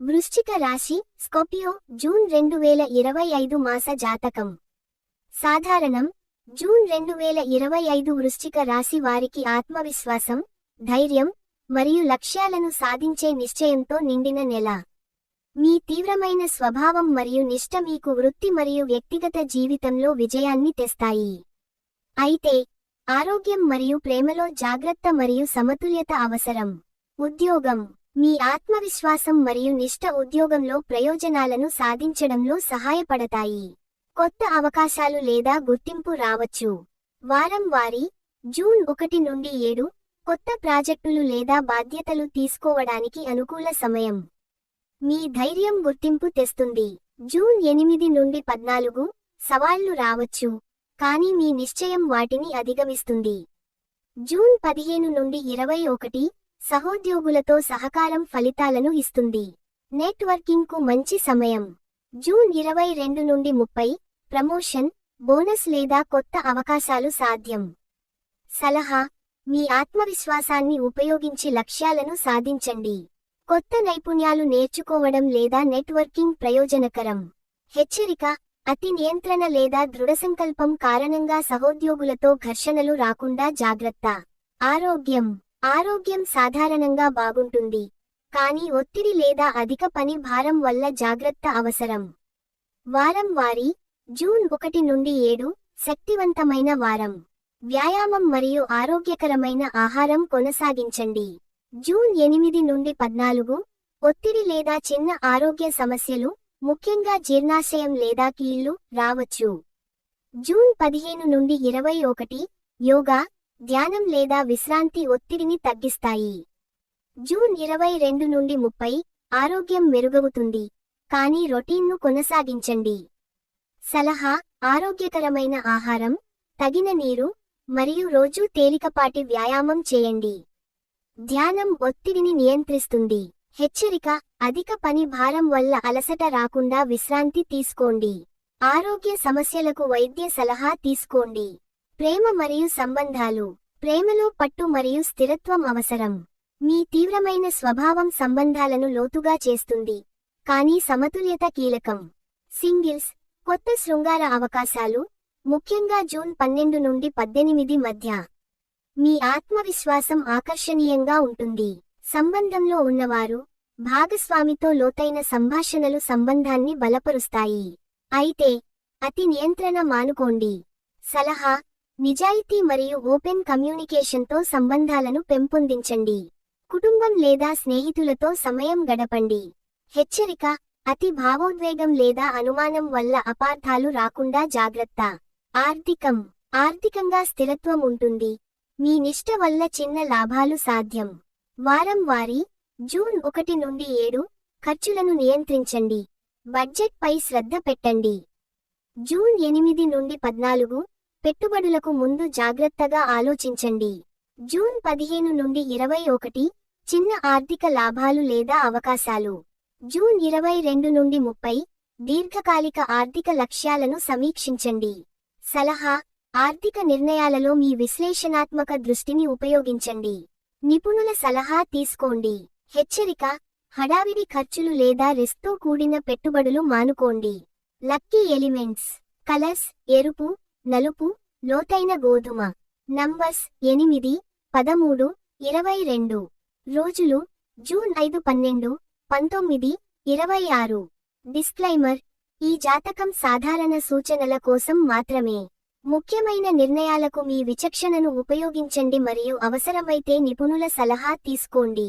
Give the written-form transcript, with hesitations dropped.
వృశ్చిక రాశి, Scorpio, June 2025 మాస జాతకం. సాధారణం. జూన్ 2025 వృశ్చిక రాశి వారికి ఆత్మవిశ్వాసం, ధైర్యం, మరియు లక్ష్యాలను సాధించే నిశ్చయంతో నిండిన నెల. మీ తీవ్రమైన స్వభావం మరియు నిష్ఠ మీకు వృత్తి మరియు వ్యక్తిగత జీవితంలో విజయాన్ని తెస్తాయి. అయితే, ఆరోగ్యం మరియు ప్రేమలో జాగ్రత్త మరియు సమతుల్యత అవసరం. ఉద్యోగం. మీ ఆత్మవిశ్వాసం మరియు నిష్ఠ ఉద్యోగంలో ప్రయోజనాలను సాధించడంలో సహాయపడతాయి. కొత్త అవకాశాలు లేదా గుర్తింపు రావచ్చు. వారం వారీ. జూన్ 1 నుండి 7 కొత్త ప్రాజెక్టులు లేదా బాధ్యతలు తీసుకోవడానికి అనుకూల సమయం. మీ ధైర్యం గుర్తింపు తెస్తుంది. జూన్ 8 నుండి 14 సవాళ్లు రావచ్చు, కానీ మీ నిశ్చయం వాటిని అధిగమిస్తుంది. జూన్ 15 నుండి 21 సహోద్యోగులతో సహకారం ఫలితాలను ఇస్తుంది. నెట్వర్కింగ్కు మంచి సమయం. జూన్ 22 నుండి 30 ప్రమోషన్, బోనస్ లేదా కొత్త అవకాశాలు సాధ్యం. సలహా: మీ ఆత్మవిశ్వాసాన్ని ఉపయోగించి లక్ష్యాలను సాధించండి. కొత్త నైపుణ్యాలు నేర్చుకోవడం లేదా నెట్వర్కింగ్ ప్రయోజనకరం. హెచ్చరిక: అతి నియంత్రణ లేదా దృఢసంకల్పం కారణంగా సహోద్యోగులతో ఘర్షణలు రాకుండా జాగ్రత్త. ఆరోగ్యం సాధారణంగా బాగుంటుంది, కానీ ఒత్తిడి లేదా అధిక పని భారం వల్ల జాగ్రత్త అవసరం. వారం వారీ. జూన్ 1 నుండి 7 శక్తివంతమైన వారం. వ్యాయామం మరియు ఆరోగ్యకరమైన ఆహారం కొనసాగించండి. జూన్ 8 నుండి 14 ఒత్తిడి లేదా చిన్న ఆరోగ్య సమస్యలు, ముఖ్యంగా జీర్ణాశయం లేదా కీళ్లు, రావచ్చు. జూన్ 15 నుండి 21 యోగా, ధ్యానం లేదా విశ్రాంతి ఒత్తిడిని తగ్గిస్తాయి. జూన్ 22 నుండి 30 ఆరోగ్యం మెరుగవుతుంది, కానీ రొటీన్ను కొనసాగించండి. సలహా: ఆరోగ్యకరమైన ఆహారం, తగిన నీరు, మరియు రోజూ తేలికపాటి వ్యాయామం చేయండి. ధ్యానం ఒత్తిడిని నియంత్రిస్తుంది. హెచ్చరిక: అధిక పని భారం వల్ల అలసట రాకుండా విశ్రాంతి తీసుకోండి. ఆరోగ్య సమస్యలకు వైద్య సలహా తీసుకోండి. ప్రేమ మరియు సంబంధాలు. ప్రేమలో పట్టు మరియు స్థిరత్వం అవసరం. మీ తీవ్రమైన స్వభావం సంబంధాలను లోతుగా చేస్తుంది, కానీ సమతుల్యత కీలకం. సింగిల్స్. కొత్త శృంగార అవకాశాలు, ముఖ్యంగా జూన్ 12 నుండి 18 మధ్య. మీ ఆత్మవిశ్వాసం ఆకర్షణీయంగా ఉంటుంది. సంబంధంలో ఉన్నవారు, భాగస్వామితో లోతైన సంభాషణలు సంబంధాన్ని బలపరుస్తాయి. అయితే, అతి నియంత్రణ మానుకోండి. సలహా: నిజాయితీ మరియు ఓపెన్ కమ్యూనికేషన్తో సంబంధాలను పెంపొందించండి. కుటుంబం లేదా స్నేహితులతో సమయం గడపండి. హెచ్చరిక: అతి భావోద్వేగం లేదా అనుమానం వల్ల అపార్థాలు రాకుండా జాగ్రత్త. ఆర్థికంగా స్థిరత్వం ఉంటుంది, మీ నిష్ఠ వల్ల చిన్న లాభాలు సాధ్యం. వారం వారీ. జూన్ 1 నుండి 7 ఖర్చులను నియంత్రించండి. బడ్జెట్పై శ్రద్ధ పెట్టండి. జూన్ 8 నుండి 14 పెట్టుబడులకు ముందు జాగ్రత్తగా ఆలోచించండి. జూన్ 15 నుండి 21 చిన్న ఆర్థిక లాభాలు లేదా అవకాశాలు. జూన్ 22 నుండి 30 దీర్ఘకాలిక ఆర్థిక లక్ష్యాలను సమీక్షించండి. సలహా: ఆర్థిక నిర్ణయాలలో మీ విశ్లేషణాత్మక దృష్టిని ఉపయోగించండి. నిపుణుల సలహా తీసుకోండి. హెచ్చరిక: హడావిడి ఖర్చులు లేదా రిస్క్తో కూడిన పెట్టుబడులు మానుకోండి. Lucky elements. కలర్స్: ఎరుపు, నలుపు, లోతైన గోధుమ. నంబర్స్: 8, 13, 22. రోజులు: జూన్ 5, 12, 19, 26. డిస్క్లైమర్: ఈ జాతకం సాధారణ సూచనల కోసం మాత్రమే. ముఖ్యమైన నిర్ణయాలకు మీ విచక్షణను ఉపయోగించండి మరియు అవసరమైతే నిపుణుల సలహా తీసుకోండి.